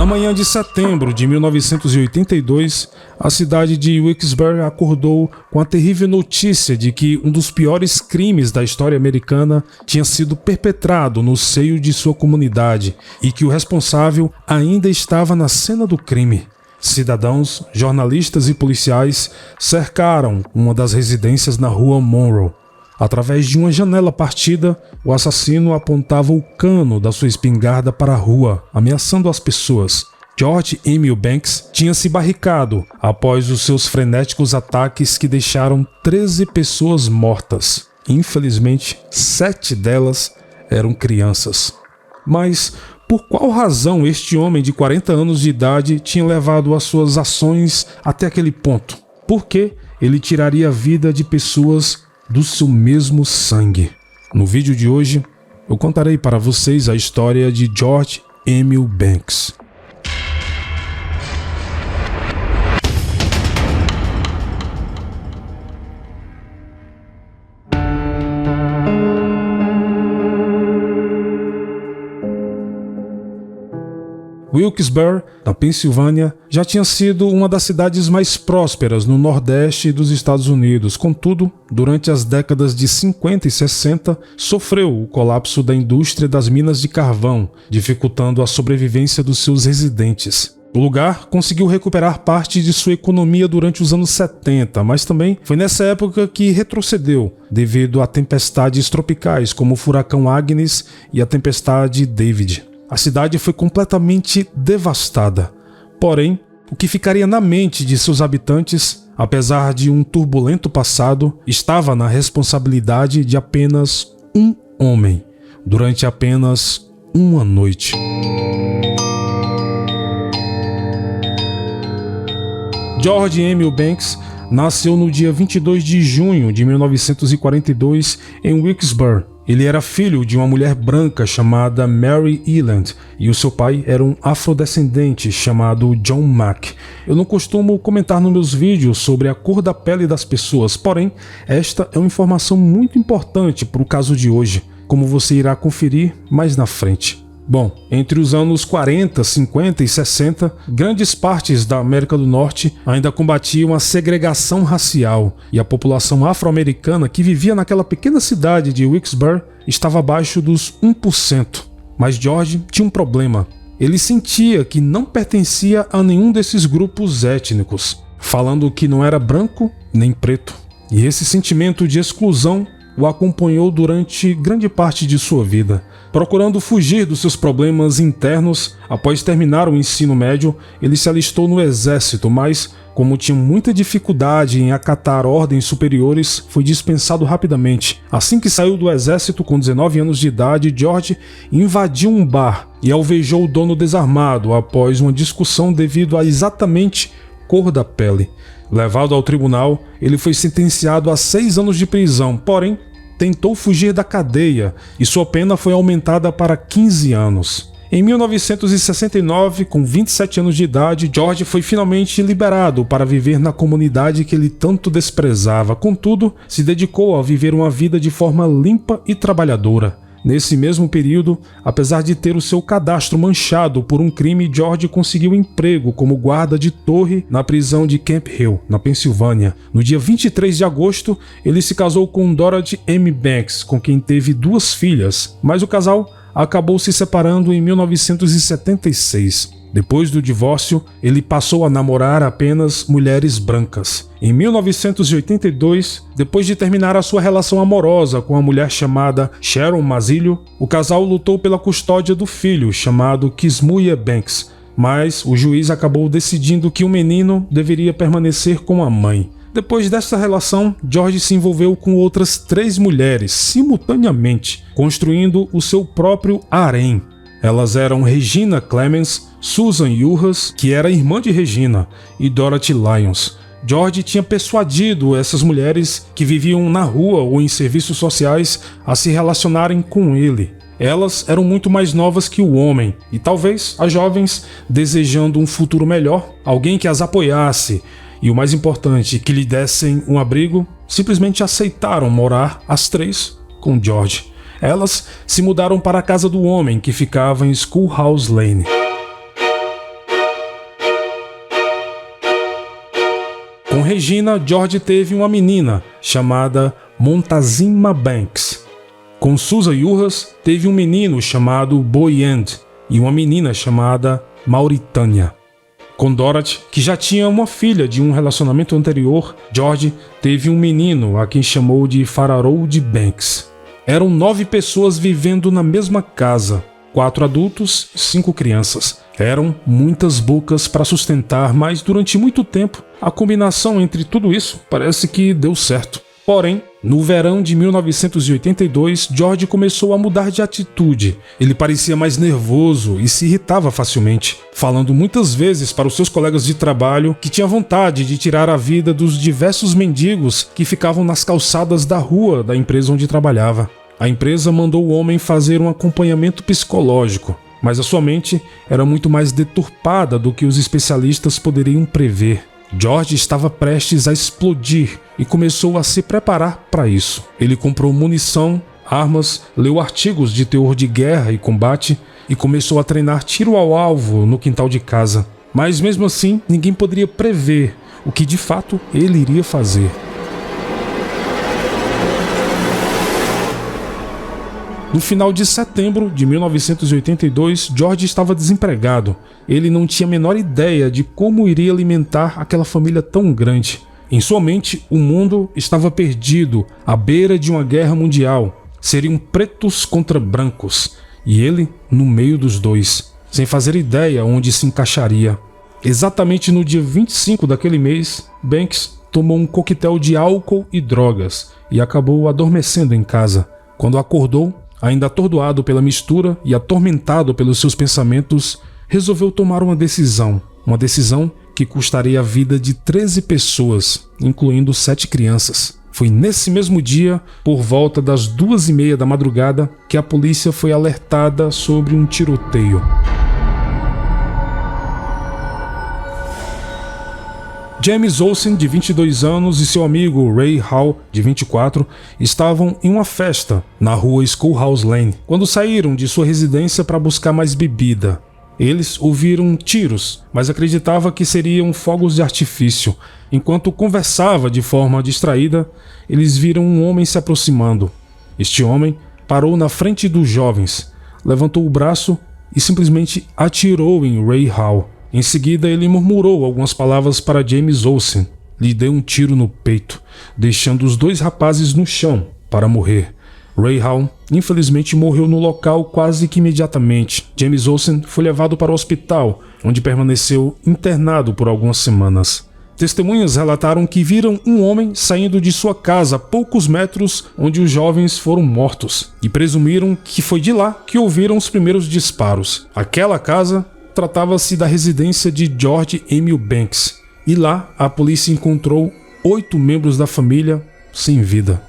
manhã de setembro de 1982, a cidade de Wilkes-Barre acordou com a terrível notícia de que um dos piores crimes da história americana tinha sido perpetrado no seio de sua comunidade e que o responsável ainda estava na cena do crime. Cidadãos, jornalistas e policiais cercaram uma das residências na rua Monroe. Através de uma janela partida, o assassino apontava o cano da sua espingarda para a rua, ameaçando as pessoas. George Emil Banks tinha se barricado após os seus frenéticos ataques que deixaram 13 pessoas mortas. Infelizmente, 7 delas eram crianças. Mas por qual razão este homem de 40 anos de idade tinha levado as suas ações até aquele ponto? Por que ele tiraria a vida de pessoas do seu mesmo sangue? No vídeo de hoje, eu contarei para vocês a história de George Emil Banks. Wilkes-Barre, na Pensilvânia, já tinha sido uma das cidades mais prósperas no nordeste dos Estados Unidos. Contudo, durante as décadas de 50 e 60, sofreu o colapso da indústria das minas de carvão, dificultando a sobrevivência dos seus residentes. O lugar conseguiu recuperar parte de sua economia durante os anos 70, mas também foi nessa época que retrocedeu devido a tempestades tropicais como o furacão Agnes e a tempestade David. A cidade foi completamente devastada. Porém, o que ficaria na mente de seus habitantes, apesar de um turbulento passado, estava na responsabilidade de apenas um homem, durante apenas uma noite. George Emil Banks nasceu no dia 22 de junho de 1942 em Wilkes-Barre. Ele era filho de uma mulher branca chamada Mary Eland e o seu pai era um afrodescendente chamado John Mack. Eu não costumo comentar nos meus vídeos sobre a cor da pele das pessoas, porém, esta é uma informação muito importante para o caso de hoje, como você irá conferir mais na frente. Bom, entre os anos 40, 50 e 60, grandes partes da América do Norte ainda combatiam a segregação racial e a população afro-americana que vivia naquela pequena cidade de Wilkes-Barre estava abaixo dos 1%. Mas George tinha um problema. Ele sentia que não pertencia a nenhum desses grupos étnicos, falando que não era branco nem preto. E esse sentimento de exclusão o acompanhou durante grande parte de sua vida. Procurando fugir dos seus problemas internos, após terminar o ensino médio, ele se alistou no exército, mas, como tinha muita dificuldade em acatar ordens superiores, foi dispensado rapidamente. Assim que saiu do exército com 19 anos de idade, George invadiu um bar e alvejou o dono desarmado após uma discussão devido a exatamente cor da pele. Levado ao tribunal, ele foi sentenciado a 6 anos de prisão, porém, tentou fugir da cadeia e sua pena foi aumentada para 15 anos. Em 1969, com 27 anos de idade, George foi finalmente liberado para viver na comunidade que ele tanto desprezava. Contudo, se dedicou a viver uma vida de forma limpa e trabalhadora. Nesse mesmo período, apesar de ter o seu cadastro manchado por um crime, George conseguiu emprego como guarda de torre na prisão de Camp Hill, na Pensilvânia. No dia 23 de agosto, ele se casou com Dorothy M. Banks, com quem teve 2 filhas, mas o casal acabou se separando em 1976. Depois do divórcio, ele passou a namorar apenas mulheres brancas. Em 1982, depois de terminar a sua relação amorosa com uma mulher chamada Sharon Mazzillo, o casal lutou pela custódia do filho chamado Kismuye Banks, mas o juiz acabou decidindo que o menino deveria permanecer com a mãe. Depois dessa relação, George se envolveu com outras 3 mulheres simultaneamente, construindo o seu próprio harém. Elas eram Regina Clemens, Susan Juhas, que era irmã de Regina, e Dorothy Lyons. George tinha persuadido essas mulheres que viviam na rua ou em serviços sociais a se relacionarem com ele. Elas eram muito mais novas que o homem, e talvez as jovens, desejando um futuro melhor, alguém que as apoiasse, e o mais importante, que lhe dessem um abrigo, simplesmente aceitaram morar as 3 com George. Elas se mudaram para a casa do homem, que ficava em Schoolhouse Lane. Com Regina, George teve uma menina chamada Montezuma Banks. Com Susan Juhas, teve um menino chamado Boyand e uma menina chamada Mauritânia. Com Dorothy, que já tinha uma filha de um relacionamento anterior, George teve um menino a quem chamou de Fararolde Banks. Eram 9 pessoas vivendo na mesma casa, 4 adultos e 5 crianças. Eram muitas bocas para sustentar, mas durante muito tempo, a combinação entre tudo isso parece que deu certo. Porém, no verão de 1982, George começou a mudar de atitude. Ele parecia mais nervoso e se irritava facilmente, falando muitas vezes para os seus colegas de trabalho que tinha vontade de tirar a vida dos diversos mendigos que ficavam nas calçadas da rua da empresa onde trabalhava. A empresa mandou o homem fazer um acompanhamento psicológico, mas a sua mente era muito mais deturpada do que os especialistas poderiam prever. George estava prestes a explodir e começou a se preparar para isso. Ele comprou munição, armas, leu artigos de teor de guerra e combate e começou a treinar tiro ao alvo no quintal de casa. Mas mesmo assim, ninguém poderia prever o que de fato ele iria fazer. No final de setembro de 1982, George estava desempregado. Ele não tinha a menor ideia de como iria alimentar aquela família tão grande. Em sua mente, o mundo estava perdido, à beira de uma guerra mundial. Seriam pretos contra brancos, e ele no meio dos dois, sem fazer ideia onde se encaixaria. Exatamente no dia 25 daquele mês, Banks tomou um coquetel de álcool e drogas e acabou adormecendo em casa. Quando acordou, ainda atordoado pela mistura e atormentado pelos seus pensamentos, resolveu tomar uma decisão que custaria a vida de 13 pessoas, incluindo 7 crianças. Foi nesse mesmo dia, por volta das 2h30 da madrugada, que a polícia foi alertada sobre um tiroteio. James Olsen, de 22 anos, e seu amigo Ray Hall, de 24, estavam em uma festa na rua Schoolhouse Lane, quando saíram de sua residência para buscar mais bebida. Eles ouviram tiros, mas acreditavam que seriam fogos de artifício. Enquanto conversava de forma distraída, eles viram um homem se aproximando. Este homem parou na frente dos jovens, levantou o braço e simplesmente atirou em Ray Hall. Em seguida, ele murmurou algumas palavras para James Olsen. Lhe deu um tiro no peito, deixando os 2 rapazes no chão para morrer. Ray Hall, infelizmente, morreu no local quase que imediatamente. James Olsen foi levado para o hospital, onde permaneceu internado por algumas semanas. Testemunhas relataram que viram um homem saindo de sua casa a poucos metros onde os jovens foram mortos, e presumiram que foi de lá que ouviram os primeiros disparos. Aquela casa tratava-se da residência de George Emil Banks, e lá a polícia encontrou 8 membros da família sem vida,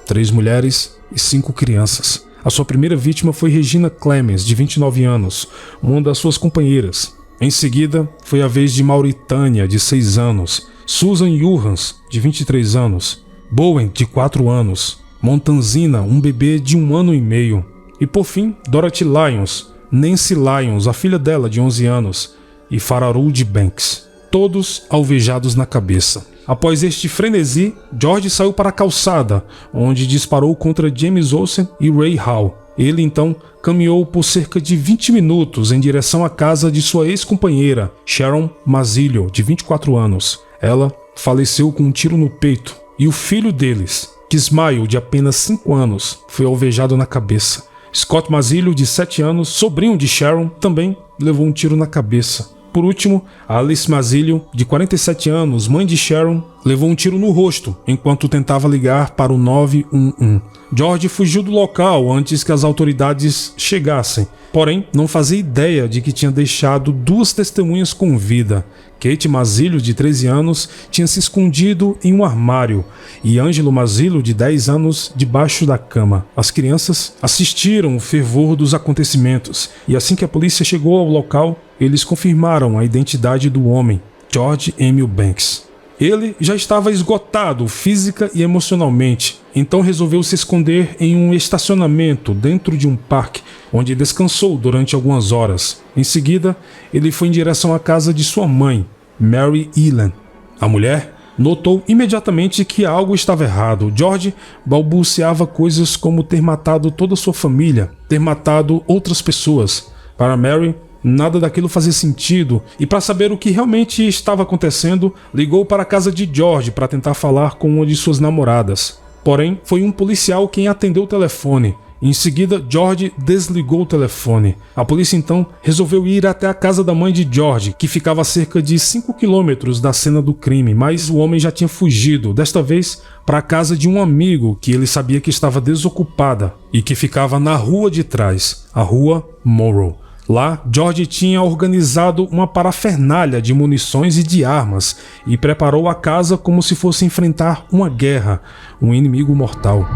3 mulheres e 5 crianças. A sua primeira vítima foi Regina Clemens, de 29 anos, uma das suas companheiras. Em seguida, foi a vez de Mauritânia, de 6 anos, Susan Juhas, de 23 anos, Bowen, de 4 anos, Montezuma, um bebê de 1 ano e meio, e por fim, Dorothy Lyons, Nancy Lyons, a filha dela de 11 anos, e Fararolde Banks, todos alvejados na cabeça. Após este frenesi, George saiu para a calçada, onde disparou contra James Olsen e Ray Hall. Ele então caminhou por cerca de 20 minutos em direção à casa de sua ex-companheira, Sharon Mazzillo, de 24 anos. Ela faleceu com um tiro no peito, e o filho deles, Kismael, de apenas 5 anos, foi alvejado na cabeça. Scott Mazzillo, de 7 anos, sobrinho de Sharon, também levou um tiro na cabeça. Por último, Alice Mazzillo, de 47 anos, mãe de Sharon, levou um tiro no rosto enquanto tentava ligar para o 911. George fugiu do local antes que as autoridades chegassem, porém não fazia ideia de que tinha deixado 2 testemunhas com vida. Kate Mazzillo, de 13 anos, tinha se escondido em um armário, e Angelo Mazzillo, de 10 anos, debaixo da cama. As crianças assistiram o fervor dos acontecimentos, e assim que a polícia chegou ao local, eles confirmaram a identidade do homem, George Emil Banks. Ele já estava esgotado física e emocionalmente, então resolveu se esconder em um estacionamento dentro de um parque, onde descansou durante algumas horas. Em seguida, ele foi em direção à casa de sua mãe, Mary Elan. A mulher Notou imediatamente que algo estava errado. George balbuciava coisas como ter matado toda a sua família, ter matado outras pessoas. Para Mary, nada daquilo fazia sentido, e para saber o que realmente estava acontecendo, ligou para a casa de George para tentar falar com uma de suas namoradas. Porém, foi um policial quem atendeu o telefone. Em seguida, George desligou o telefone. A polícia então resolveu ir até a casa da mãe de George, que ficava a cerca de 5 quilômetros da cena do crime, mas o homem já tinha fugido, desta vez para a casa de um amigo que ele sabia que estava desocupada e que ficava na rua de trás, a rua Morrow. Lá, George tinha organizado uma parafernália de munições e de armas e preparou a casa como se fosse enfrentar uma guerra, um inimigo mortal.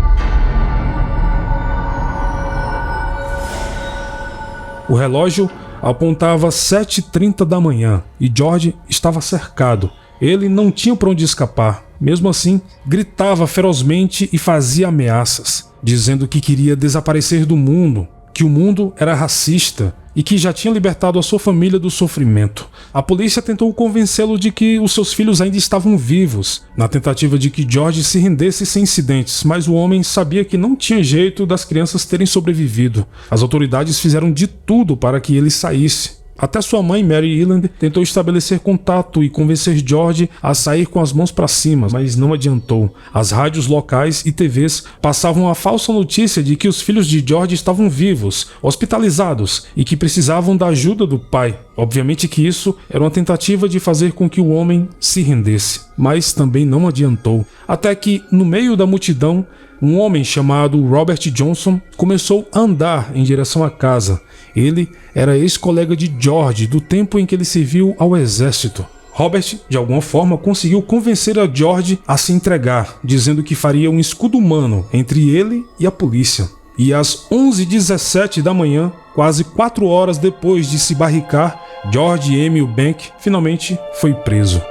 O relógio apontava 7h30 da manhã e George estava cercado. Ele não tinha para onde escapar. Mesmo assim, gritava ferozmente e fazia ameaças, dizendo que queria desaparecer do mundo, que o mundo era racista e que já tinha libertado a sua família do sofrimento. A polícia tentou convencê-lo de que os seus filhos ainda estavam vivos, na tentativa de que George se rendesse sem incidentes, mas o homem sabia que não tinha jeito das crianças terem sobrevivido. As autoridades fizeram de tudo para que ele saísse. Até sua mãe, Mary Eland, tentou estabelecer contato e convencer George a sair com as mãos para cima, mas não adiantou. As rádios locais e TVs passavam a falsa notícia de que os filhos de George estavam vivos, hospitalizados e que precisavam da ajuda do pai. Obviamente que isso era uma tentativa de fazer com que o homem se rendesse, mas também não adiantou. Até que, no meio da multidão, um homem chamado Robert Johnson começou a andar em direção à casa. Ele era ex-colega de George do tempo em que ele serviu ao exército. Robert, de alguma forma, conseguiu convencer a George a se entregar, dizendo que faria um escudo humano entre ele e a polícia. E às 11h17 da manhã, quase 4 horas depois de se barricar, George Emil Bank finalmente foi preso.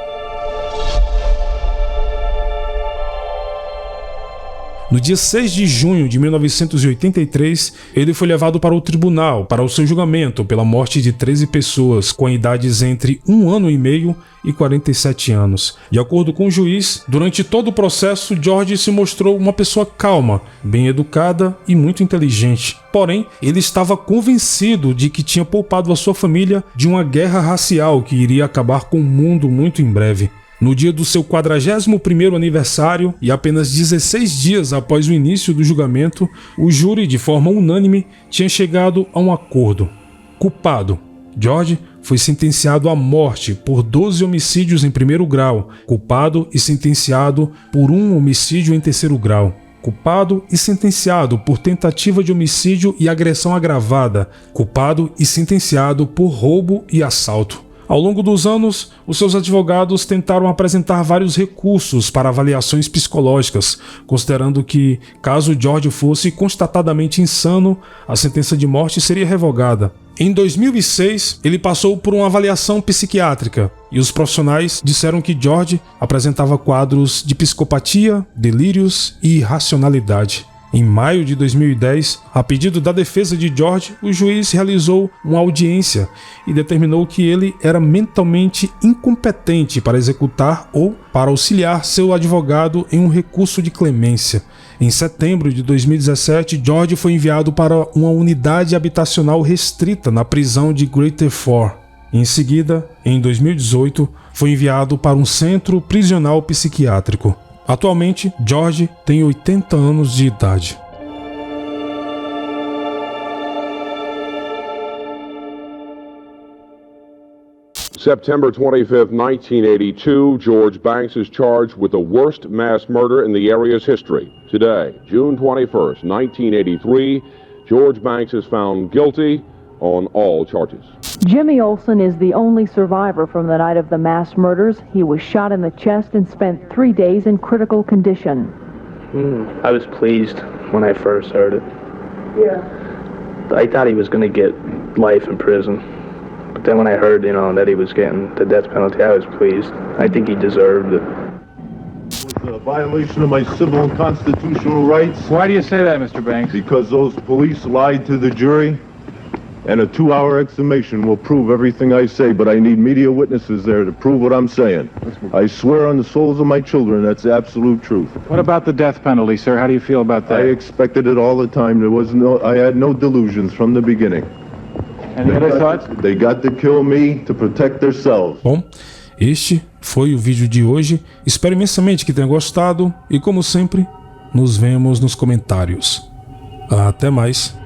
No dia 6 de junho de 1983, ele foi levado para o tribunal para o seu julgamento pela morte de 13 pessoas com idades entre 1 ano e meio e 47 anos. De acordo com o juiz, durante todo o processo, George se mostrou uma pessoa calma, bem educada e muito inteligente. Porém, ele estava convencido de que tinha poupado a sua família de uma guerra racial que iria acabar com o mundo muito em breve. No dia do seu 41º aniversário e apenas 16 dias após o início do julgamento, o júri, de forma unânime, tinha chegado a um acordo. Culpado. George foi sentenciado à morte por 12 homicídios em 1º grau, culpado e sentenciado por 1 homicídio em 3º grau. Culpado e sentenciado por tentativa de homicídio e agressão agravada, culpado e sentenciado por roubo e assalto. Ao longo dos anos, os seus advogados tentaram apresentar vários recursos para avaliações psicológicas, considerando que, caso George fosse constatadamente insano, a sentença de morte seria revogada. Em 2006, ele passou por uma avaliação psiquiátrica e os profissionais disseram que George apresentava quadros de psicopatia, delírios e irracionalidade. Em maio de 2010, a pedido da defesa de George, o juiz realizou uma audiência e determinou que ele era mentalmente incompetente para executar ou para auxiliar seu advogado em um recurso de clemência. Em setembro de 2017, George foi enviado para uma unidade habitacional restrita na prisão de Greater Ford. Em seguida, em 2018, foi enviado para um centro prisional psiquiátrico. Atualmente, George tem 80 anos de idade. September 25th, 1982, George Banks is charged with the worst mass murder in the area's history. Today, June 21st, 1983, George Banks is found guilty on all charges. Jimmy Olsen is the only survivor from the night of the mass murders. He was shot in the chest and spent 3 days in critical condition. I was pleased when I first heard it. Yeah. I thought he was going to get life in prison. But then when I heard, that he was getting the death penalty, I was pleased. I think he deserved it. It was a violation of my civil and constitutional rights. Why do you say that, Mr. Banks? Because those police lied to the jury. And a 2-hour exhumation will prove everything I say, but I need media witnesses there to prove what I'm saying. I swear on the souls of my children, that's the absolute truth. What about the death penalty, sir? How do you feel about that? I expected it all the time. I had no delusions from the beginning. Any other thoughts? They got to kill me to protect themselves. Bom, este foi o vídeo de hoje. Espero imensamente que tenha gostado e, como sempre, nos vemos nos comentários. Até mais.